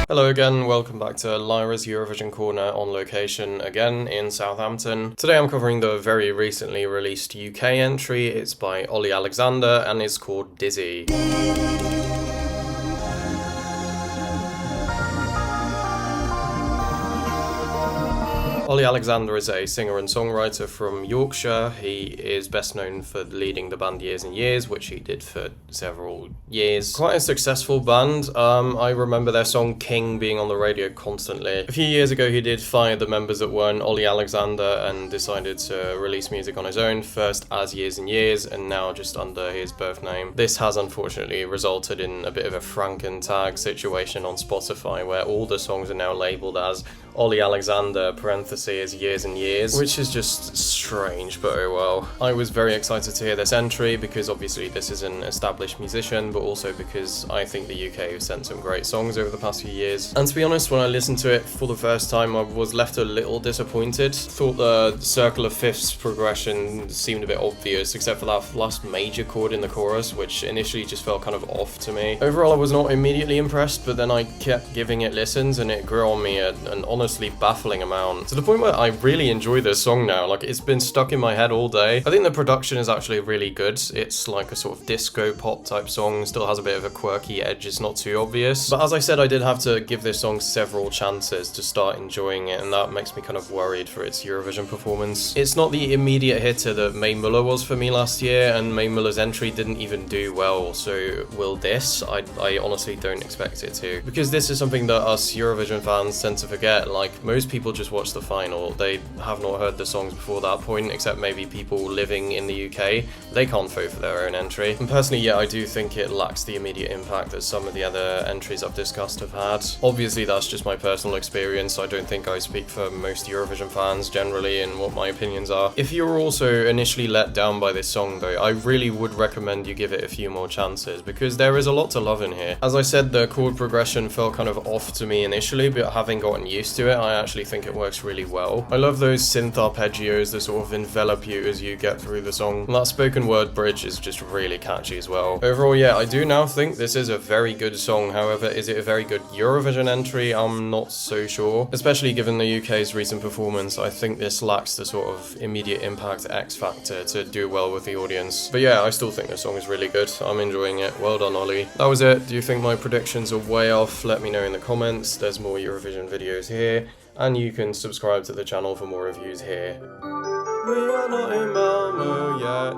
Hello again, welcome back to Lyra's Eurovision Corner on location again in Southampton. Today I'm covering the very recently released UK entry. It's by Olly Alexander and is called Dizzy. Olly Alexander is a singer and songwriter from Yorkshire. He is best known for leading the band Years and Years, which he did for several years. Quite a successful band. I remember their song King being on the radio constantly. A few years ago he did fire the members that weren't Olly Alexander and decided to release music on his own, first as Years and Years and now just under his birth name. This has unfortunately resulted in a bit of a Frankentag situation on Spotify where all the songs are now labelled as Olly Alexander parentheses Years and Years, which is just strange, but oh well. I was very excited to hear this entry because obviously this is an established musician, but also because I think the UK have sent some great songs over the past few years. And to be honest, when I listened to it for the first time, I was left a little disappointed. Thought the circle of fifths progression seemed a bit obvious, except for that last major chord in the chorus, which initially just felt kind of off to me. Overall, I was not immediately impressed, but then I kept giving it listens and it grew on me an honestly baffling amount, to the point where I really enjoy this song now. Like, it's been stuck in my head all day. I think the production is actually really good. It's like a sort of disco pop type song, still has a bit of a quirky edge, it's not too obvious. But as I said, I did have to give this song several chances to start enjoying it, and that makes me kind of worried for its Eurovision performance. It's not the immediate hitter that Mae Muller was for me last year, and Mae Muller's entry didn't even do well, so will this? I honestly don't expect it to. Because this is something that us Eurovision fans tend to forget. Like, most people just watch the final. They have not heard the songs before that point, except maybe people living in the UK. They can't vote for their own entry. And personally, yeah, I do think it lacks the immediate impact that some of the other entries I've discussed have had. Obviously, that's just my personal experience. I don't think I speak for most Eurovision fans generally in what my opinions are. If you were also initially let down by this song though, I really would recommend you give it a few more chances, because there is a lot to love in here. As I said, the chord progression felt kind of off to me initially, but having gotten used to it, I actually think it works really well. I love those synth arpeggios that sort of envelop you as you get through the song. And that spoken word bridge is just really catchy as well. Overall, yeah, I do now think this is a very good song. However, is it a very good Eurovision entry? I'm not so sure. Especially given the UK's recent performance, I think this lacks the sort of immediate impact X factor to do well with the audience. But yeah, I still think this song is really good. I'm enjoying it. Well done, Olly. That was it. Do you think my predictions are way off? Let me know in the comments. There's more Eurovision videos here, and you can subscribe to the channel for more reviews here. We are not in Malmo yet.